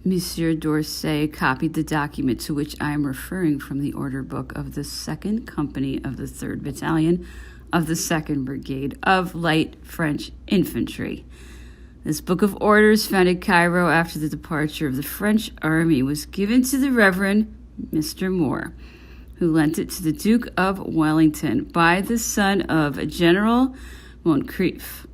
Monsieur d'Orsay copied the document to which I am referring from the order book of the 2nd Company of the 3rd Battalion of the 2nd Brigade of Light French Infantry. This book of orders, found at Cairo after the departure of the French army, was given to the Reverend Mr. Moore, who lent it to the Duke of Wellington by the son of General Moncrief,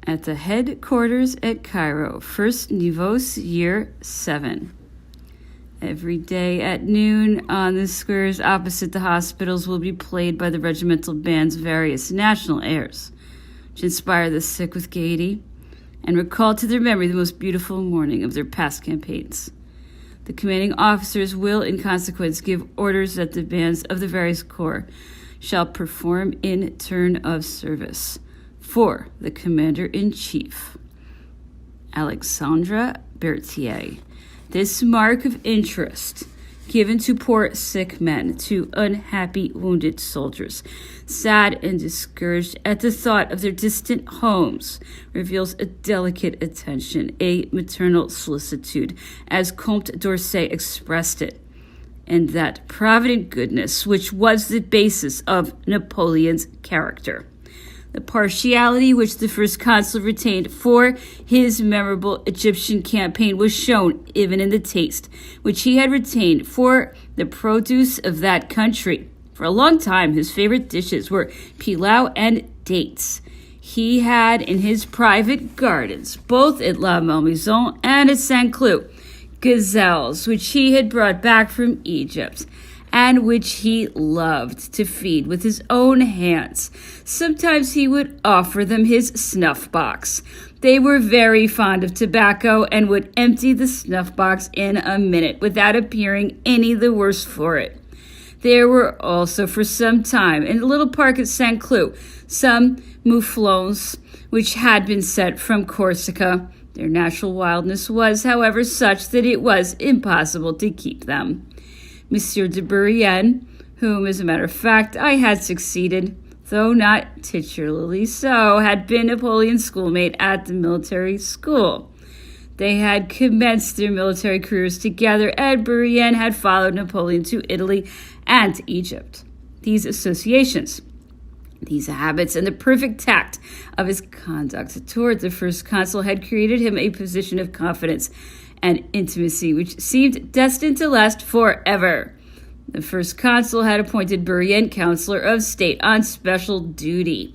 at the headquarters at Cairo, 1st Nivose, year 7. Every day at noon on the squares opposite the hospitals will be played by the regimental bands various national airs, which inspire the sick with gaiety and recall to their memory the most beautiful morning of their past campaigns. The commanding officers will, in consequence, give orders that the bands of the various corps shall perform in turn of service for the Commander-in-Chief, Alexandre Berthier. This mark of interest given to poor sick men, to unhappy wounded soldiers, sad and discouraged at the thought of their distant homes, reveals a delicate attention, a maternal solicitude, as Comte d'Orsay expressed it, and that provident goodness which was the basis of Napoleon's character. The partiality which the first consul retained for his memorable Egyptian campaign was shown even in the taste which he had retained for the produce of that country. For a long time, his favorite dishes were pilau and dates. He had in his private gardens, both at La Malmaison and at Saint-Cloud, gazelles which he had brought back from Egypt, and which he loved to feed with his own hands. Sometimes he would offer them his snuff box. They were very fond of tobacco and would empty the snuff box in a minute without appearing any the worse for it. There were also for some time in the little park at Saint-Cloud some mouflons which had been sent from Corsica. Their natural wildness was, however, such that it was impossible to keep them. Monsieur de Bourrienne, whom, as a matter of fact, I had succeeded, though not titularly so, had been Napoleon's schoolmate at the military school. They had commenced their military careers together, and Bourrienne had followed Napoleon to Italy and to Egypt. These associations, these habits, and the perfect tact of his conduct toward the first consul had created him a position of confidence and intimacy which seemed destined to last forever. The first consul had appointed Bourrienne Counselor of State on special duty,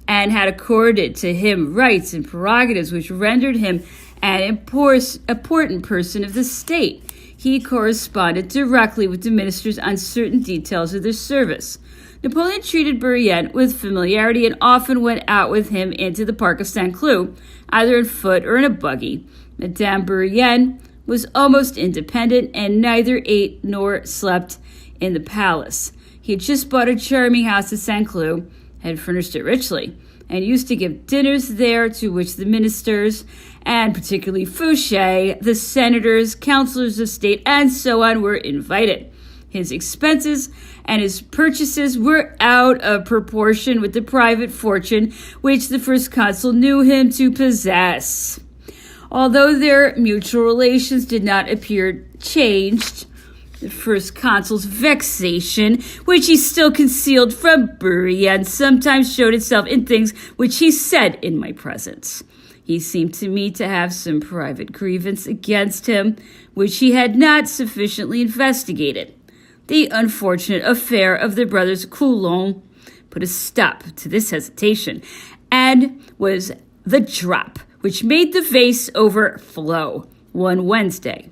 and had accorded to him rights and prerogatives which rendered him an important person of the state. He corresponded directly with the ministers on certain details of their service. Napoleon treated Bourrienne with familiarity and often went out with him into the park of Saint-Cloud, either on foot or in a buggy. Madame Bourrienne was almost independent and neither ate nor slept in the palace. He had just bought a charming house at Saint-Cloud, had furnished it richly, and used to give dinners there to which the ministers, and particularly Fouché, the senators, councillors of state, and so on, were invited. His expenses and his purchases were out of proportion with the private fortune which the first consul knew him to possess. Although their mutual relations did not appear changed, the first consul's vexation, which he still concealed from Bourrienne, sometimes showed itself in things which he said in my presence. He seemed to me to have some private grievance against him, which he had not sufficiently investigated. The unfortunate affair of the brothers Coulon put a stop to this hesitation, and was the drop which made the vase overflow. One Wednesday,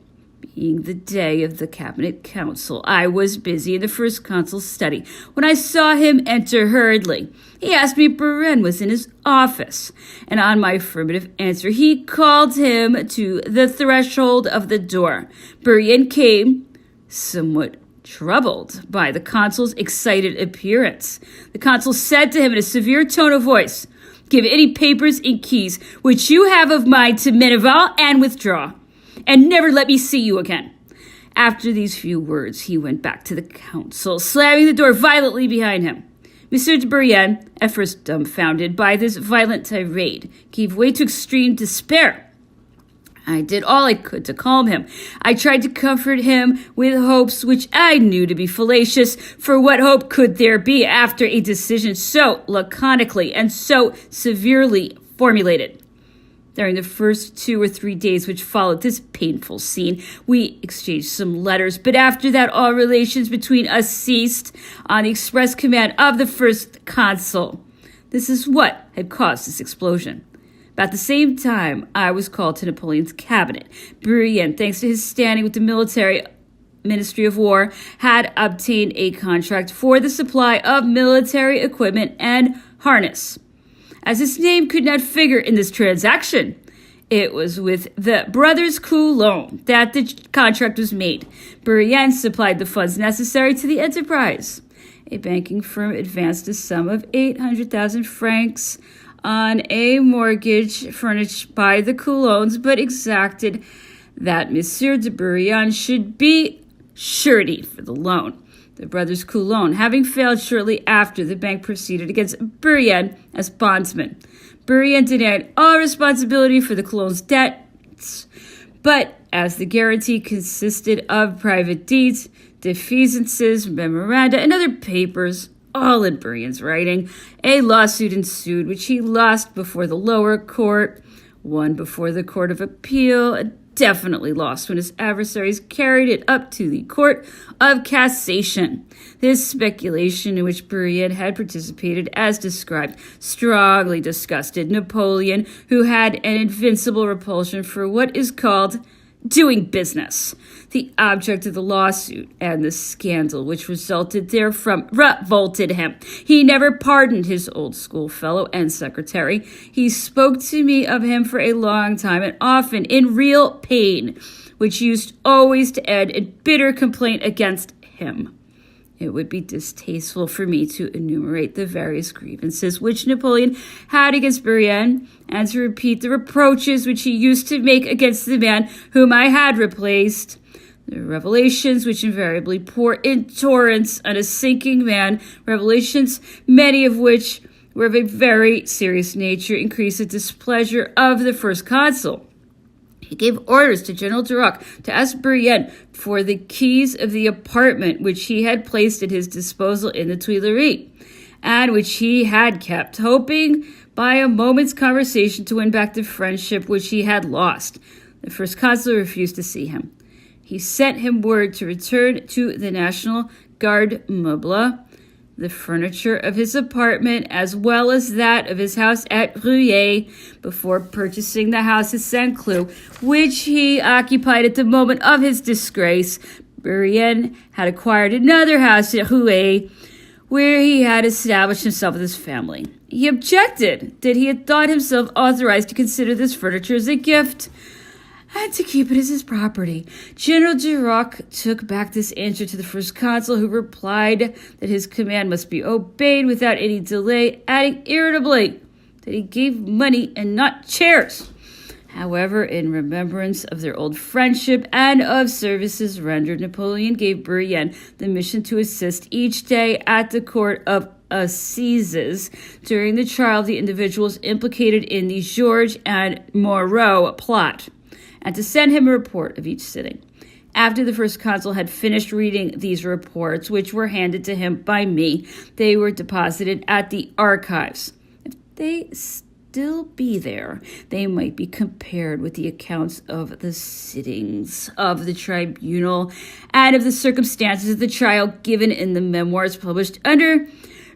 being the day of the cabinet council, I was busy in the first consul's study when I saw him enter hurriedly. He asked me if Bourrienne was in his office, and on my affirmative answer, he called him to the threshold of the door. Bourrienne came, somewhat troubled by the consul's excited appearance. The consul said to him in a severe tone of voice, "Give any papers and keys which you have of mine to Méneval and withdraw, and never let me see you again." After these few words, he went back to the council, slamming the door violently behind him. Monsieur de Bourrienne, at first dumbfounded by this violent tirade, gave way to extreme despair. I did all I could to calm him. I tried to comfort him with hopes which I knew to be fallacious, for what hope could there be after a decision so laconically and so severely formulated? During the first 2 or 3 days which followed this painful scene, we exchanged some letters, but after that all relations between us ceased on the express command of the first consul. This is what had caused this explosion. About the same time, I was called to Napoleon's cabinet. Bourrienne, thanks to his standing with the military Ministry of War, had obtained a contract for the supply of military equipment and harness. As his name could not figure in this transaction, it was with the brothers Coulon that the contract was made. Bourrienne supplied the funds necessary to the enterprise. A banking firm advanced a sum of 800,000 francs on a mortgage furnished by the Coulons, but exacted that Monsieur de Bourrienne should be surety for the loan. The brothers Coulon, having failed shortly after, the bank proceeded against Bourrienne as bondsman. Bourrienne denied all responsibility for the Coulons' debts, but as the guarantee consisted of private deeds, defeasances, memoranda, and other papers, all in Bourrienne's writing, a lawsuit ensued, which he lost before the lower court, won before the Court of Appeal, and definitely lost when his adversaries carried it up to the Court of Cassation. This speculation, in which Bourrienne had participated as described, strongly disgusted Napoleon, who had an invincible repulsion for what is called doing business. The object of the lawsuit and the scandal which resulted therefrom revolted him. He never pardoned his old schoolfellow and secretary. He spoke to me of him for a long time, and often in real pain, which used always to end in bitter complaint against him. It would be distasteful for me to enumerate the various grievances which Napoleon had against Bourrienne, and to repeat the reproaches which he used to make against the man whom I had replaced. The revelations which invariably pour in torrents on a sinking man, revelations many of which were of a very serious nature, increased the displeasure of the first consul. He gave orders to General Duroc to ask Bourrienne for the keys of the apartment which he had placed at his disposal in the Tuileries, and which he had kept, hoping by a moment's conversation to win back the friendship which he had lost. The first consul refused to see him. He sent him word to return to the National Garde Meuble the furniture of his apartment as well as that of his house at Rueil before purchasing the house at Saint-Cloud, which he occupied at the moment of his disgrace. Bourrienne had acquired another house at Rueil, where he had established himself with his family. He objected that he had thought himself authorized to consider this furniture as a gift, and to keep it as his property. General Duroc took back this answer to the first consul, who replied that his command must be obeyed without any delay, adding irritably that he gave money and not chairs. However, in remembrance of their old friendship and of services rendered, Napoleon gave Bourrienne the mission to assist each day at the court of Assizes during the trial of the individuals implicated in the Georges and Moreau plot, and to send him a report of each sitting. After the first consul had finished reading these reports, which were handed to him by me, they were deposited at the archives. If they still be there, they might be compared with the accounts of the sittings of the tribunal and of the circumstances of the trial given in the memoirs published under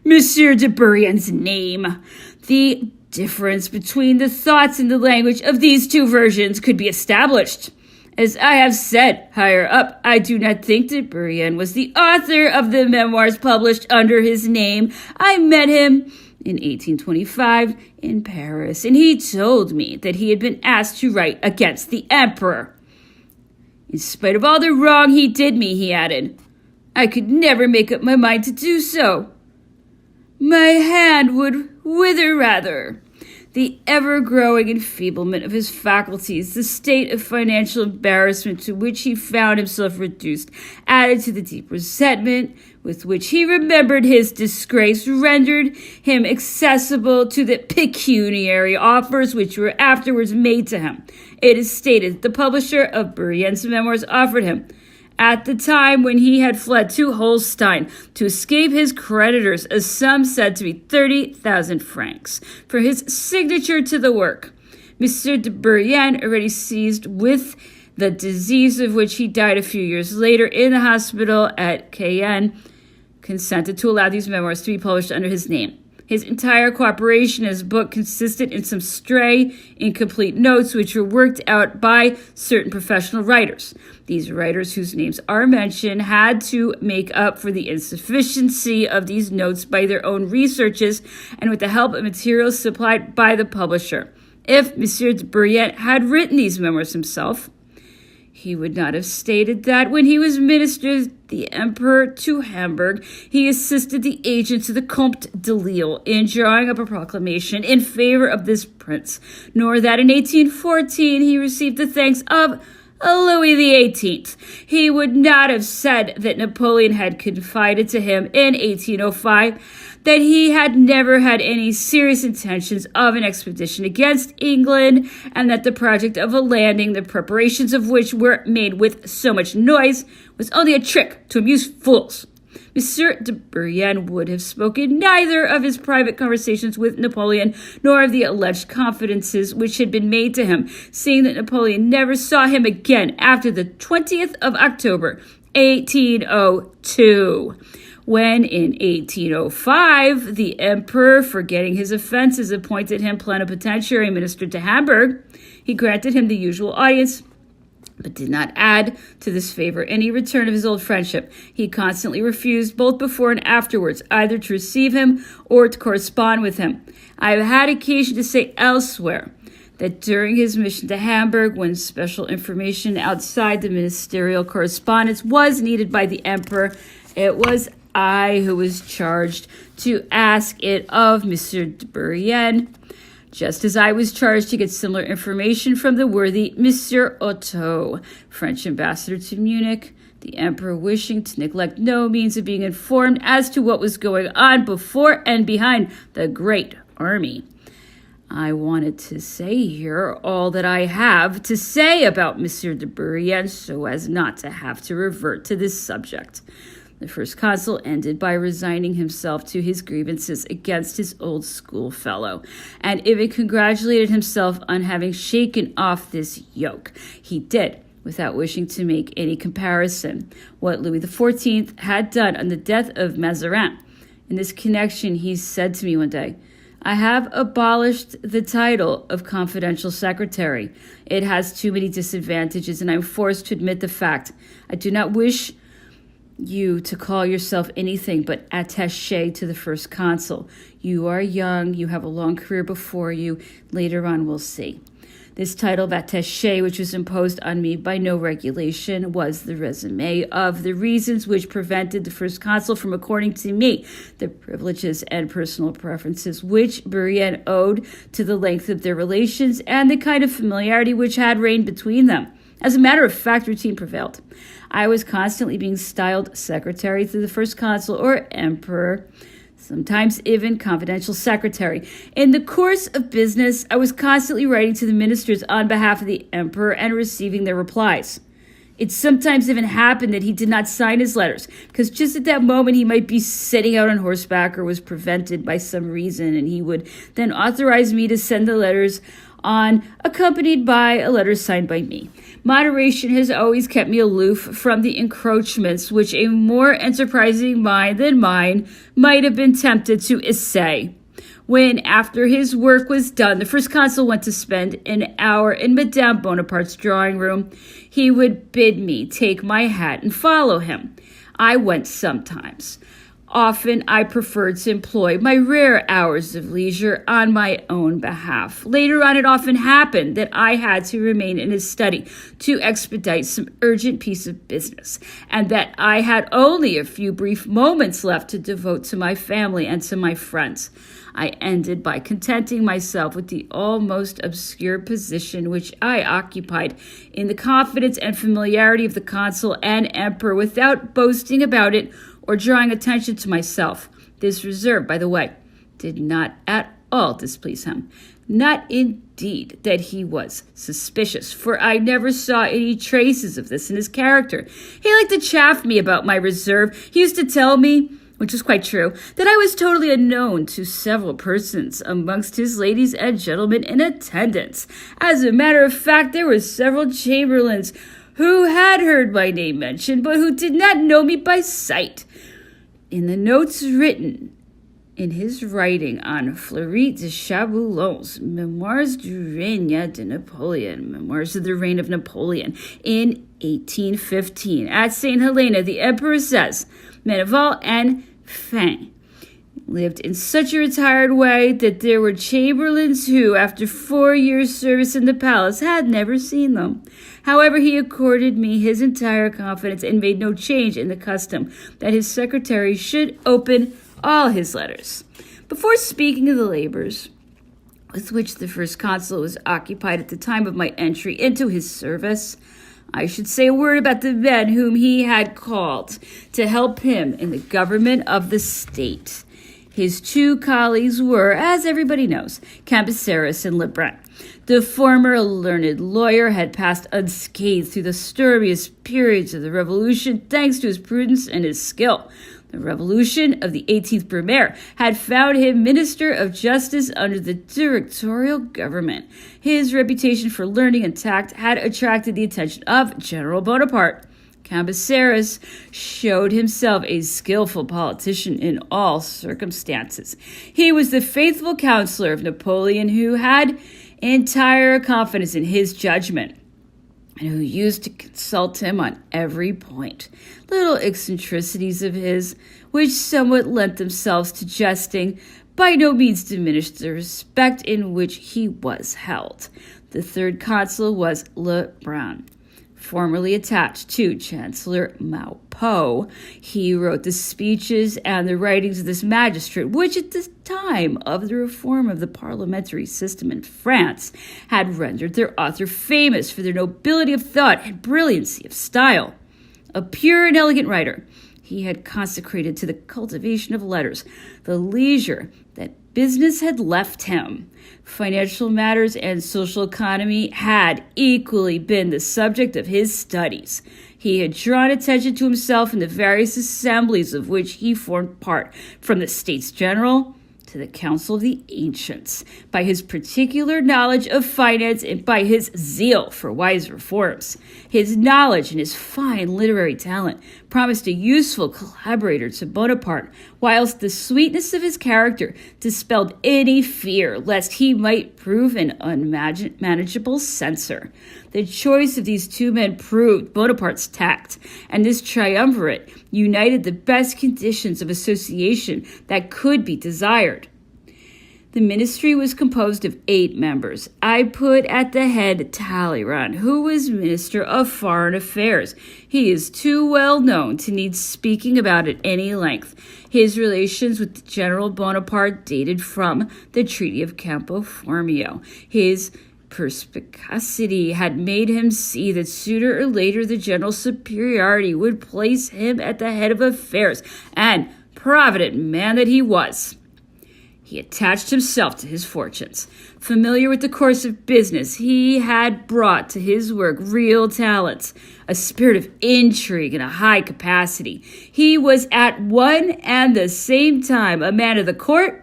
Monsieur de Bourrienne's name. The difference between the thoughts and the language of these two versions could be established. As I have said higher up, I do not think that Bourrienne was the author of the memoirs published under his name. I met him in 1825 in Paris, and he told me that he had been asked to write against the emperor. In spite of all the wrong he did me, he added, I could never make up my mind to do so. My hand would wither rather The ever-growing enfeeblement of his faculties, the state of financial embarrassment to which he found himself reduced, added to the deep resentment with which he remembered his disgrace, rendered him accessible to the pecuniary offers which were afterwards made to him. It is stated that the publisher of Bourrienne's Memoirs offered him, at the time when he had fled to Holstein to escape his creditors, a sum said to be 30,000 francs for his signature to the work. Monsieur de Bourrienne, already seized with the disease of which he died a few years later in the hospital at Cayenne, consented to allow these memoirs to be published under his name. His entire cooperation in his book consisted in some stray, incomplete notes which were worked out by certain professional writers. These writers, whose names are mentioned, had to make up for the insufficiency of these notes by their own researches and with the help of materials supplied by the publisher. If Monsieur de Bourrienne had written these memoirs himself, he would not have stated that when he was minister the emperor to Hamburg, he assisted the agents of the Comte de Lille in drawing up a proclamation in favor of this prince, nor that in 1814 he received the thanks of Louis XVIII. He would not have said that Napoleon had confided to him in 1805 that he had never had any serious intentions of an expedition against England, and that the project of a landing, the preparations of which were made with so much noise, was only a trick to amuse fools. Monsieur de Bourrienne would have spoken neither of his private conversations with Napoleon nor of the alleged confidences which had been made to him, seeing that Napoleon never saw him again after the 20th of October, 1802. When, in 1805, the emperor, forgetting his offenses, appointed him plenipotentiary minister to Hamburg, he granted him the usual audience, but did not add to this favor any return of his old friendship. He constantly refused, both before and afterwards, either to receive him or to correspond with him. I have had occasion to say elsewhere that during his mission to Hamburg, when special information outside the ministerial correspondence was needed by the emperor, it was I who was charged to ask it of Monsieur de Bourrienne, just as I was charged to get similar information from the worthy Monsieur Otto, French ambassador to Munich, the emperor wishing to neglect no means of being informed as to what was going on before and behind the great army. I wanted to say here all that I have to say about Monsieur de Bourrienne so as not to have to revert to this subject. The first consul ended by resigning himself to his grievances against his old schoolfellow, and even congratulated himself on having shaken off this yoke. He did, without wishing to make any comparison, what Louis XIV had done on the death of Mazarin. In this connection, he said to me one day, "I have abolished the title of confidential secretary. It has too many disadvantages, and I'm forced to admit the fact. I do not wish you to call yourself anything but attaché to the first consul. You are young, you have a long career before you. Later on, we'll see." This title of attaché, which was imposed on me by no regulation, was the resume of the reasons which prevented the first consul from according to me the privileges and personal preferences which Bourrienne owed to the length of their relations and the kind of familiarity which had reigned between them. As a matter of fact, routine prevailed. I was constantly being styled secretary to the first consul or emperor, sometimes even confidential secretary. In the course of business, I was constantly writing to the ministers on behalf of the emperor and receiving their replies. It sometimes even happened that he did not sign his letters, because just at that moment he might be sitting out on horseback or was prevented by some reason, and he would then authorize me to send the letters on, accompanied by a letter signed by me. Moderation has always kept me aloof from the encroachments which a more enterprising mind than mine might have been tempted to essay. When, after his work was done, the first consul went to spend an hour in Madame Bonaparte's drawing room, he would bid me take my hat and follow him. I went sometimes. Often I preferred to employ my rare hours of leisure on my own behalf. Later on, it often happened that I had to remain in his study to expedite some urgent piece of business, and that I had only a few brief moments left to devote to my family and to my friends. I ended by contenting myself with the almost obscure position which I occupied in the confidence and familiarity of the consul and emperor without boasting about it or drawing attention to myself. This reserve, by the way, did not at all displease him. Not indeed that he was suspicious, for I never saw any traces of this in his character. He liked to chaff me about my reserve. He used to tell me, which was quite true, that I was totally unknown to several persons amongst his ladies and gentlemen in attendance. As a matter of fact, there were several chamberlains who had heard my name mentioned, but who did not know me by sight. In the notes written in his writing on Fleury de Chaboulon's Memoirs du règne de Napoleon, Memoirs of the Reign of Napoleon, in 1815, at St. Helena, the emperor says, Meneval and Fin lived in such a retired way that there were chamberlains who, after 4 years' service in the palace, had never seen them. However, he accorded me his entire confidence and made no change in the custom that his secretary should open all his letters. Before speaking of the labors with which the first consul was occupied at the time of my entry into his service, I should say a word about the men whom he had called to help him in the government of the state. His two colleagues were, as everybody knows, Cambyses and Lebrun. The former, a learned lawyer, had passed unscathed through the stormiest periods of the Revolution thanks to his prudence and his skill. The Revolution of the 18th Brumaire had found him Minister of Justice under the dictatorial government. His reputation for learning and tact had attracted the attention of General Bonaparte. Cambyses showed himself a skillful politician in all circumstances. He was the faithful counselor of Napoleon who had entire confidence in his judgment and who used to consult him on every point. Little eccentricities of his, which somewhat lent themselves to jesting, by no means diminished the respect in which he was held. The third consul was Lebrun. Formerly attached to Chancellor Maupeou, he wrote the speeches and the writings of this magistrate, which at the time of the reform of the parliamentary system in France had rendered their author famous for their nobility of thought and brilliancy of style. A pure and elegant writer, he had consecrated to the cultivation of letters the leisure that business had left him. Financial matters and social economy had equally been the subject of his studies. He had drawn attention to himself in the various assemblies of which he formed part, from the States General to the Council of the Ancients, by his particular knowledge of finance and by his zeal for wise reforms. His knowledge and his fine literary talent promised a useful collaborator to Bonaparte, whilst the sweetness of his character dispelled any fear lest he might prove an unmanageable censor. The choice of these two men proved Bonaparte's tact, and this triumvirate united the best conditions of association that could be desired. The ministry was composed of 8 members. I put at the head Talleyrand, who was Minister of Foreign Affairs. He is too well known to need speaking about at any length. His relations with General Bonaparte dated from the Treaty of Campo Formio. His perspicacity had made him see that sooner or later the general superiority would place him at the head of affairs, and, provident man that he was, he attached himself to his fortunes. Familiar with the course of business, he had brought to his work real talents, a spirit of intrigue, and a high capacity. He was at one and the same time a man of the court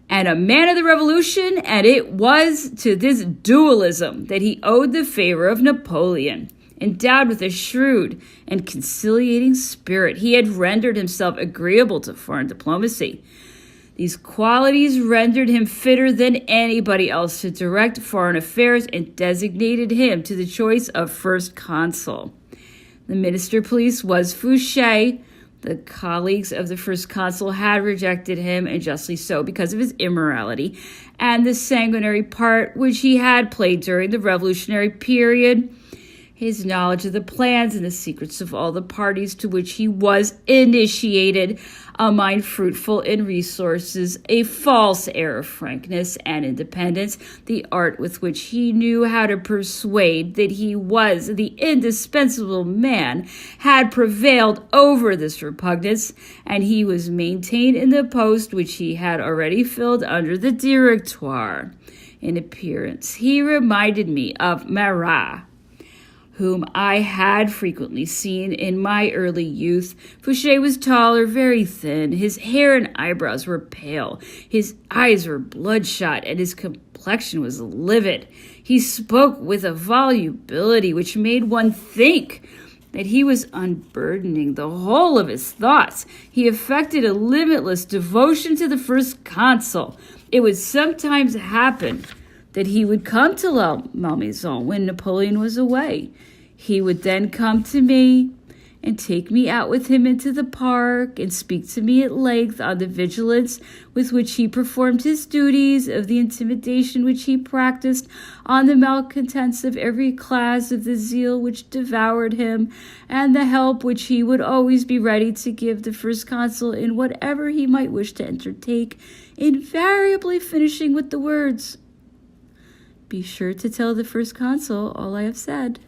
and a man of the revolution, and it was to this dualism that he owed the favor of Napoleon. Endowed with a shrewd and conciliating spirit, he had rendered himself agreeable to foreign diplomacy. These qualities rendered him fitter than anybody else to direct foreign affairs and designated him to the choice of first consul. The minister of police was Fouché. The colleagues of the first consul had rejected him, and justly so, because of his immorality and the sanguinary part which he had played during the revolutionary period. His knowledge of the plans and the secrets of all the parties to which he was initiated, a mind fruitful in resources, a false air of frankness and independence, the art with which he knew how to persuade that he was the indispensable man, had prevailed over this repugnance, and he was maintained in the post which he had already filled under the Directoire. In appearance, he reminded me of Marat, whom I had frequently seen in my early youth. Fouché was taller, very thin. His hair and eyebrows were pale. His eyes were bloodshot, and his complexion was livid. He spoke with a volubility which made one think that he was unburdening the whole of his thoughts. He affected a limitless devotion to the first consul. It would sometimes happen that he would come to La Malmaison when Napoleon was away. He would then come to me and take me out with him into the park and speak to me at length on the vigilance with which he performed his duties, of the intimidation which he practiced on the malcontents of every class, of the zeal which devoured him, and the help which he would always be ready to give the first consul in whatever he might wish to undertake, invariably finishing with the words, "Be sure to tell the first consul all I have said."